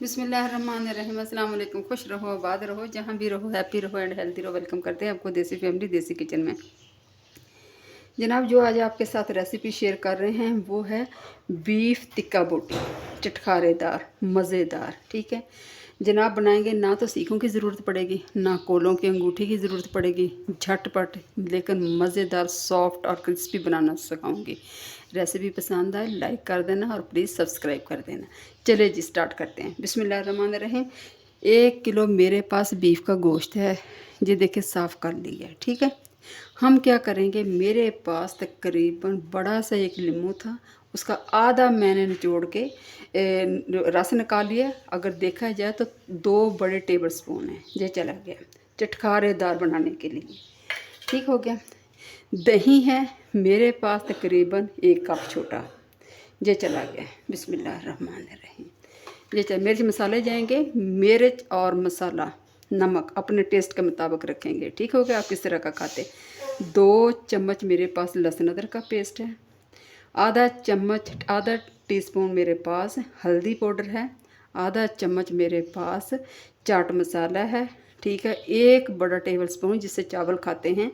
बिस्मिल्लाहिर्रहमानिर्रहीम। अस्सलाम वालेकुम। खुश रहो, आबाद रहो, जहाँ भी रहो, हैप्पी रहो एंड हेल्दी रहो। वेलकम करते हैं आपको देसी फैमिली देसी किचन में। जनाब, जो आज आपके साथ रेसिपी शेयर कर रहे हैं वो है बीफ टिक्का बोटी, चटखारेदार मज़ेदार। ठीक है जनाब, बनाएंगे ना तो सीखों की ज़रूरत पड़ेगी, ना कोलों की अंगूठी की ज़रूरत पड़ेगी, झटपट लेकिन मज़ेदार सॉफ्ट और क्रिस्पी बनाना सिखाऊंगी। रेसिपी पसंद आए लाइक कर देना और प्लीज़ सब्सक्राइब कर देना। चलिए जी स्टार्ट करते हैं। बिस्मिल्लाहिर्रहमानिर्रहीम। 1 किलो मेरे पास बीफ का गोश्त है, ये देखिए साफ़ कर लिया है। ठीक है, हम क्या करेंगे, मेरे पास तकरीबन बड़ा सा एक लीमू था, उसका आधा मैंने निचोड़ के रस निकाल लिया। अगर देखा जाए तो 2 बड़े टेबल स्पून है, ये चला गया चटखारेदार बनाने के लिए। ठीक हो गया। दही है मेरे पास तकरीबन 1 कप छोटा, ये चला गया। बिस्मिल्लाहिर्रहमानिर्रहीम। ये चल मिर्च मसाले जाएंगे, मिर्च और मसाला नमक अपने टेस्ट के मुताबिक रखेंगे। ठीक हो गया, आप किस तरह का खाते। 2 चम्मच मेरे पास लहसुन अदरक का पेस्ट है, आधा टीस्पून मेरे पास हल्दी पाउडर है, आधा चम्मच मेरे पास चाट मसाला है। ठीक है, 1 बड़ा टेबल स्पून जिससे चावल खाते हैं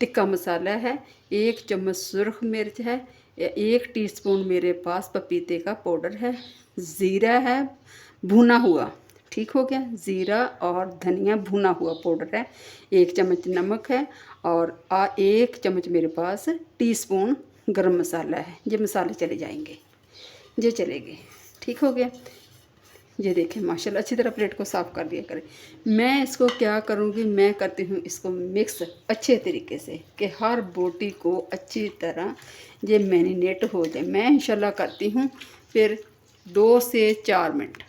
टिक्का मसाला है, 1 चम्मच सुरख मिर्च है, 1 टीस्पून मेरे पास पपीते का पाउडर है, ज़ीरा है भुना हुआ। ठीक हो गया, ज़ीरा और धनिया भुना हुआ पाउडर है, 1 चम्मच नमक है और 1 चम्मच मेरे पास टीस्पून गरम मसाला है। ये मसाले चले जाएंगे, ये चलेंगे। ठीक हो गया। ये देखें माशाल्लाह, अच्छी तरह प्लेट को साफ़ कर दिया करें। मैं इसको क्या करूँगी, मैं करती हूँ इसको मिक्स अच्छे तरीके से कि हर बोटी को अच्छी तरह ये मैरिनेट हो जाए। मैं इंशाल्लाह करती हूँ फिर 2 से 4 मिनट।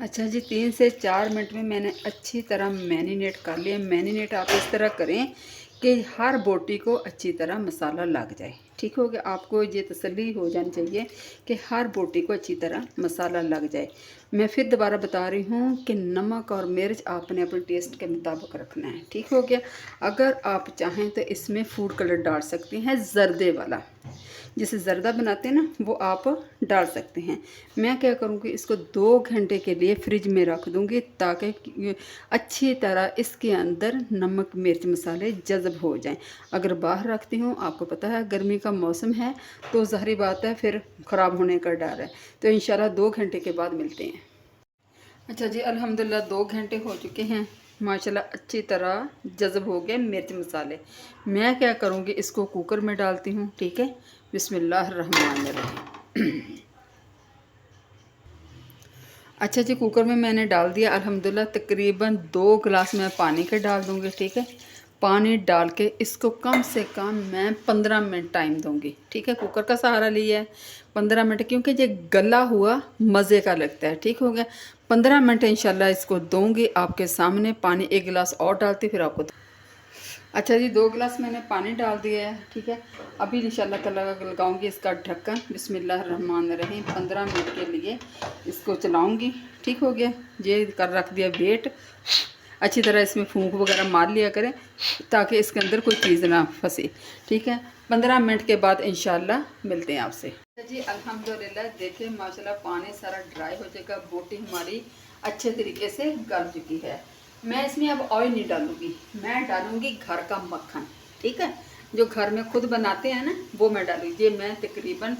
अच्छा जी, 3 से 4 मिनट में मैंने अच्छी तरह मैरिनेट कर लिया। मैरिनेट आप इस तरह करें कि हर बोटी को अच्छी तरह मसाला लग जाए। ठीक हो गया, आपको ये तसल्ली हो जानी चाहिए कि हर बोटी को अच्छी तरह मसाला लग जाए। मैं फिर दोबारा बता रही हूँ कि नमक और मिर्च आपने अपने टेस्ट के मुताबिक रखना है। ठीक हो गया। अगर आप चाहें तो इसमें फूड कलर डाल सकती हैं, जर्दे वाला जिसे ज़र्दा बनाते हैं ना, वो आप डाल सकते हैं। मैं क्या करूँगी, इसको 2 घंटे के लिए फ्रिज में रख दूँगी ताकि अच्छी तरह इसके अंदर नमक मिर्च मसाले जज़ब हो जाएं। अगर बाहर रखती हूँ, आपको पता है गर्मी का मौसम है तो ज़ाहिर बात है फिर ख़राब होने का डर है। तो इंशाल्लाह 2 घंटे के बाद मिलते हैं। अच्छा जी, अल्हम्दुलिल्लाह 2 घंटे हो चुके हैं। माशाल्लाह अच्छी तरह जज़ब हो गए मिर्च मसाले। मैं क्या करूँगी, इसको कुकर में डालती हूँ। ठीक है, बिस्मिल्लाहिर्रहमानिर्रहीम। अच्छा जी, कुकर में मैंने डाल दिया अल्हम्दुलिल्लाह। तकरीबन 2 गिलास मैं पानी के डाल दूँगी। ठीक है, पानी डाल के इसको कम से कम मैं 15 मिनट टाइम दूँगी। ठीक है, कुकर का सहारा लिया है 15 मिनट, क्योंकि ये गला हुआ मज़े का लगता है। ठीक हो गया, 15 मिनट इंशाल्लाह इसको दूँगी आपके सामने। पानी 1 गिलास और डालती फिर आपको। अच्छा जी, 2 गिलास मैंने पानी डाल दिया है। ठीक है, अभी इंशाल्लाह ताला लगाऊंगी इसका ढक्कन। बिस्मिल्लाहिर्रहमानिर्रहीम। 15 मिनट के लिए इसको चलाऊंगी। ठीक हो गया, ये कर रख दिया वेट। अच्छी तरह इसमें फूंक वगैरह मार लिया करें ताकि इसके अंदर कोई चीज़ ना फंसे। ठीक है, 15 मिनट के बाद इंशाल्लाह मिलते हैं आपसे। अच्छा जी, अल्हम्दुलिल्लाह देखिए माशाल्लाह पानी सारा ड्राई हो जाएगा, बोटी हमारी अच्छे तरीके से गल चुकी है। मैं इसमें अब ऑयल नहीं डालूंगी, मैं डालूंगी घर का मक्खन। ठीक है, जो घर में खुद बनाते हैं ना वो मैं डालूंगी। ये मैं तकरीबन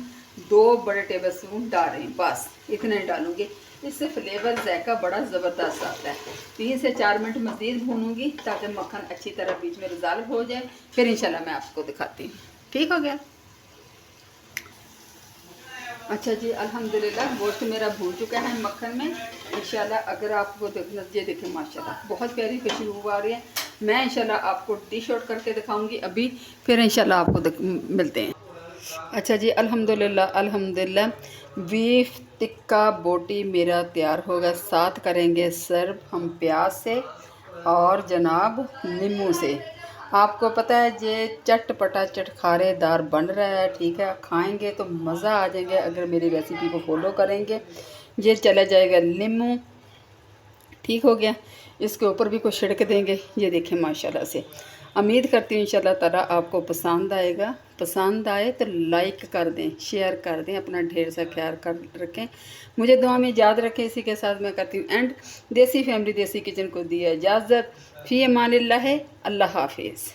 2 बड़े टेबल स्पून डाल रही हूँ, बस इतने डालूंगी। इससे फ्लेवर जायका बड़ा ज़बरदस्त आता है। 3 से 4 मिनट मज़ीद भूनूंगी ताकि मक्खन अच्छी तरह बीच में रिजॉल्व हो जाए, फिर इंशाल्लाह मैं आपको दिखाती हूँ। ठीक हो गया। अच्छा जी, अल्हम्दुलिल्लाह गोश्त मेरा भून चुका है मक्खन में। इंशाल्लाह अगर आपको देखना, ये देखें माशाल्लाह बहुत प्यारी खुशबू आ रही है। मैं इंशाल्लाह आपको डिश आउट करके दिखाऊंगी अभी, फिर इंशाल्लाह आपको मिलते हैं। अच्छा जी, अल्हम्दुलिल्लाह अल्हम्दुलिल्लाह बीफ टिक्का बोटी मेरा तैयार होगा। साथ करेंगे सर्व हम प्याज से और जनाब नींबू से। आपको पता है ये चटपटा चटखारेदार बन रहा है। ठीक है, खाएंगे तो मज़ा आ जाएगा अगर मेरी रेसिपी को फॉलो करेंगे। ये चला जाएगा नींबू। ठीक हो गया, इसके ऊपर भी कुछ छिड़क देंगे। ये देखें माशाल्लाह से उम्मीद करती हूँ इंशाल्लाह ताला आपको पसंद आएगा। पसंद आए तो लाइक कर दें, शेयर कर दें, अपना ढेर सा ख्याल कर रखें, मुझे दुआ में याद रखें। इसी के साथ मैं करती हूँ एंड। देसी फैमिली देसी किचन को दिया इजाज़त। फ़ी अमानिल्लाह, अल्लाह हाफिज़।